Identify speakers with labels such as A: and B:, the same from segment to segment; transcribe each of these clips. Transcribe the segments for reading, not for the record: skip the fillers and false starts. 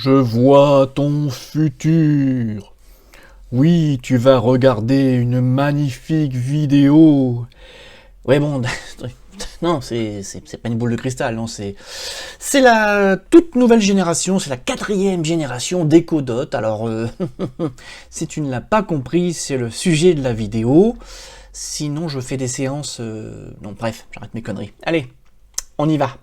A: Je vois ton futur. Oui, tu vas regarder une magnifique vidéo. Ouais, bon, non, c'est pas une boule de cristal, non, c'est la toute nouvelle génération, c'est la 4e génération d'Echo Dot. Alors, si tu ne l'as pas compris, c'est le sujet de la vidéo. Sinon, je fais des séances. Non, bref, j'arrête mes conneries. Allez, on y va.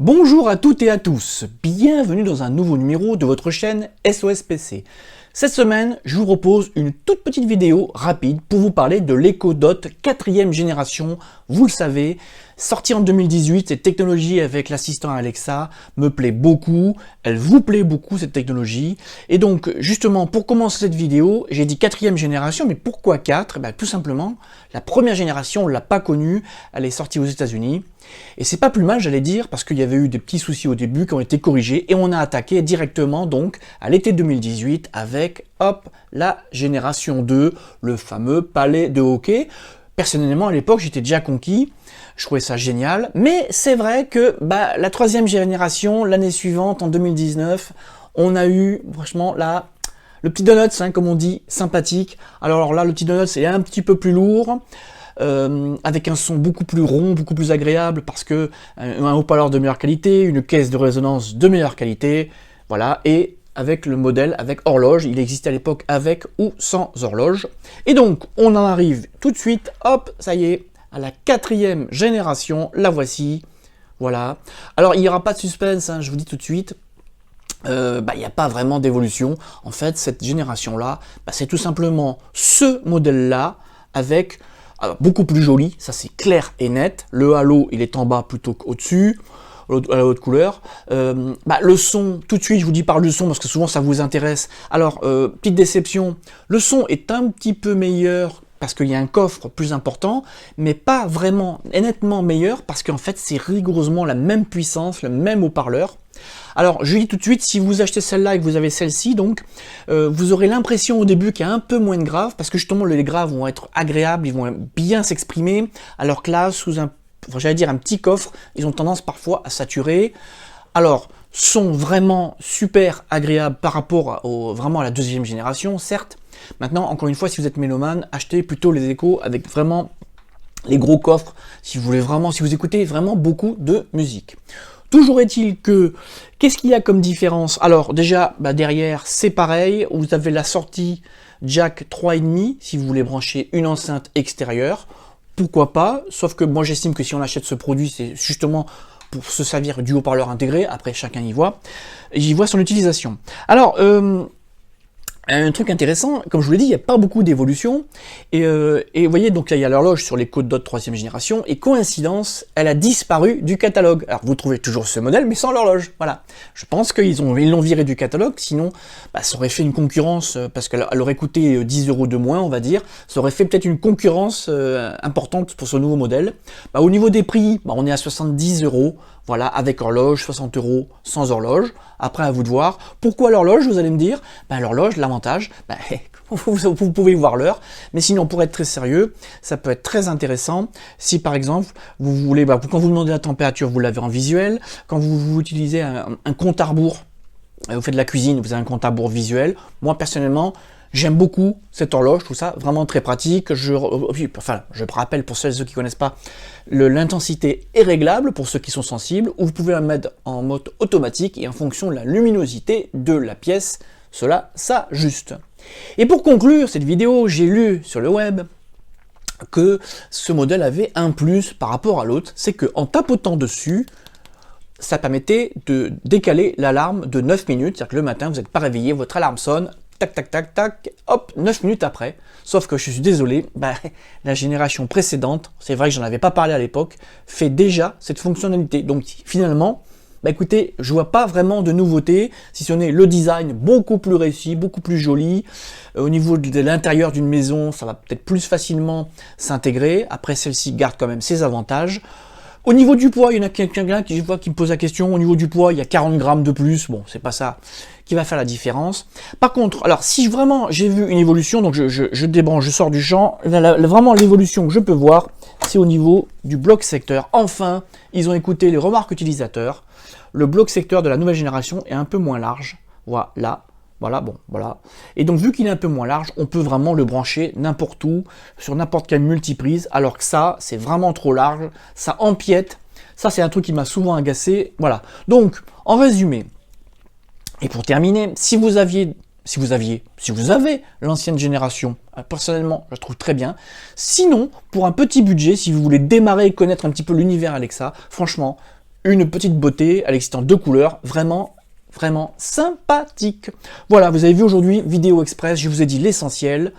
A: Bonjour à toutes et à tous, bienvenue dans un nouveau numéro de votre chaîne SOS PC. Cette semaine, je vous propose une toute petite vidéo rapide pour vous parler de l'Echo Dot 4e génération. Vous le savez, sortie en 2018, cette technologie avec l'assistant Alexa me plaît beaucoup, elle vous plaît beaucoup cette technologie. Et donc, justement, pour commencer cette vidéo, j'ai dit 4e génération, mais pourquoi 4 ? Tout simplement, la première génération, on ne l'a pas connue, elle est sortie aux États-Unis. Et c'est pas plus mal, j'allais dire, parce qu'il y avait eu des petits soucis au début qui ont été corrigés et on a attaqué directement donc à l'été 2018 avec, hop, la génération 2, le fameux palais de hockey. Personnellement, à l'époque, j'étais déjà conquis, je trouvais ça génial, mais c'est vrai que la 3e génération, l'année suivante, en 2019, on a eu, franchement, là, le petit donuts, comme on dit, sympathique. Alors là, le petit donuts, c'est un petit peu plus lourd. Avec un son beaucoup plus rond, beaucoup plus agréable, parce que un haut-parleur de meilleure qualité, une caisse de résonance de meilleure qualité, voilà, et avec le modèle avec horloge, il existait à l'époque avec ou sans horloge. Et donc, on en arrive tout de suite, hop, ça y est, à la 4e génération, la voici, voilà. Alors, il n'y aura pas de suspense, je vous dis tout de suite, il n'y a pas vraiment d'évolution. En fait, cette génération-là, c'est tout simplement ce modèle-là, avec beaucoup plus joli, ça c'est clair et net. Le halo, il est en bas plutôt qu'au-dessus, à la haute couleur. Le son, tout de suite, je vous dis par le son, parce que souvent ça vous intéresse. Alors, petite déception, le son est un petit peu meilleur, parce qu'il y a un coffre plus important, mais pas vraiment nettement meilleur, parce qu'en fait c'est rigoureusement la même puissance, le même haut-parleur. Alors, je dis tout de suite, si vous achetez celle-là et que vous avez celle-ci, donc, vous aurez l'impression au début qu'il y a un peu moins de graves, parce que justement, les graves vont être agréables, ils vont bien s'exprimer, alors que là, sous un petit coffre, ils ont tendance parfois à saturer. Alors, son vraiment super agréable par rapport vraiment à la 2e génération, certes. Maintenant, encore une fois, si vous êtes mélomane, achetez plutôt les Echo avec vraiment les gros coffres, si vous écoutez vraiment beaucoup de musique. Toujours est-il que, qu'est-ce qu'il y a comme différence? Alors déjà, derrière, c'est pareil, vous avez la sortie jack 3,5 si vous voulez brancher une enceinte extérieure. Pourquoi pas? Sauf que moi j'estime que si on achète ce produit, c'est justement pour se servir du haut-parleur intégré. Après, chacun y voit son utilisation. Alors, un truc intéressant, comme je vous l'ai dit, il n'y a pas beaucoup d'évolution. Et vous voyez, donc là, il y a l'horloge sur l'Echo Dot 3e génération. Et coïncidence, elle a disparu du catalogue. Alors, vous trouvez toujours ce modèle, mais sans l'horloge. Voilà. Je pense qu'ils l'ont viré du catalogue. Sinon, ça aurait fait une concurrence, parce qu'elle aurait coûté 10 € de moins, on va dire. Ça aurait fait peut-être une concurrence importante pour ce nouveau modèle. Au niveau des prix, on est à 70 €. Voilà, avec horloge, 60 € sans horloge. Après, à vous de voir. Pourquoi l'horloge, vous allez me dire? L'horloge, l'avantage, vous pouvez voir l'heure. Mais sinon, pour être très sérieux, ça peut être très intéressant. Si par exemple, vous voulez, quand vous demandez la température, vous l'avez en visuel. Quand vous utilisez un compte à rebours, vous faites de la cuisine, vous avez un compte à rebours visuel. Moi, personnellement, j'aime beaucoup cette horloge, je trouve ça vraiment très pratique. Je rappelle pour celles et ceux qui ne connaissent pas, l'intensité est réglable pour ceux qui sont sensibles, ou vous pouvez la mettre en mode automatique et en fonction de la luminosité de la pièce, cela s'ajuste. Et pour conclure cette vidéo, j'ai lu sur le web que ce modèle avait un plus par rapport à l'autre, c'est qu'en tapotant dessus, ça permettait de décaler l'alarme de 9 minutes, c'est-à-dire que le matin, vous n'êtes pas réveillé, votre alarme sonne, tac, tac, tac, tac, hop, 9 minutes après. Sauf que je suis désolé, la génération précédente, c'est vrai que j'en avais pas parlé à l'époque, fait déjà cette fonctionnalité. Donc finalement, écoutez, je vois pas vraiment de nouveauté, si ce n'est le design beaucoup plus réussi, beaucoup plus joli. Au niveau de l'intérieur d'une maison, ça va peut-être plus facilement s'intégrer. Après, celle-ci garde quand même ses avantages. Au niveau du poids, il y en a quelqu'un qui me pose la question, au niveau du poids, il y a 40 grammes de plus, bon, c'est pas ça qui va faire la différence. Par contre, alors, si vraiment j'ai vu une évolution, donc je débranche, je sors du champ, vraiment l'évolution que je peux voir, c'est au niveau du bloc secteur. Enfin, ils ont écouté les remarques utilisateurs. Le bloc secteur de la nouvelle génération est un peu moins large, voilà. Voilà, bon, voilà. Et donc, vu qu'il est un peu moins large, on peut vraiment le brancher n'importe où, sur n'importe quelle multiprise, alors que ça, c'est vraiment trop large, ça empiète. Ça, c'est un truc qui m'a souvent agacé. Voilà. Donc, en résumé, et pour terminer, si vous avez l'ancienne génération, personnellement, je la trouve très bien. Sinon, pour un petit budget, si vous voulez démarrer et connaître un petit peu l'univers Alexa, franchement, une petite beauté, Alexa en 2 couleurs, vraiment sympathique. Voilà, vous avez vu aujourd'hui, vidéo express, je vous ai dit l'essentiel.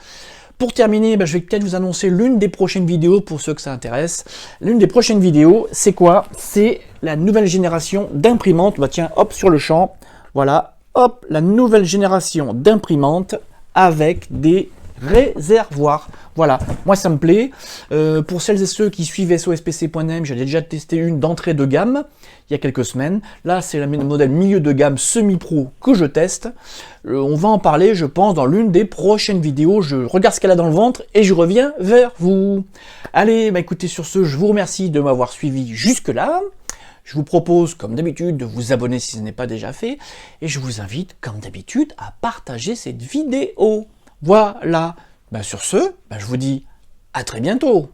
A: Pour terminer, je vais peut-être vous annoncer l'une des prochaines vidéos pour ceux que ça intéresse. L'une des prochaines vidéos, c'est quoi? C'est la nouvelle génération d'imprimantes. Tiens, hop, sur le champ, voilà, hop, la nouvelle génération d'imprimantes avec des réservoirs. Voilà, moi ça me plaît. Pour celles et ceux qui suivent sospc.m, j'ai déjà testé une d'entrée de gamme il y a quelques semaines. Là, c'est le modèle milieu de gamme semi-pro que je teste. On va en parler, je pense, dans l'une des prochaines vidéos. Je regarde ce qu'elle a dans le ventre et je reviens vers vous. Allez, écoutez, sur ce, je vous remercie de m'avoir suivi jusque-là. Je vous propose, comme d'habitude, de vous abonner si ce n'est pas déjà fait. Et je vous invite, comme d'habitude, à partager cette vidéo. Voilà. Sur ce, je vous dis à très bientôt.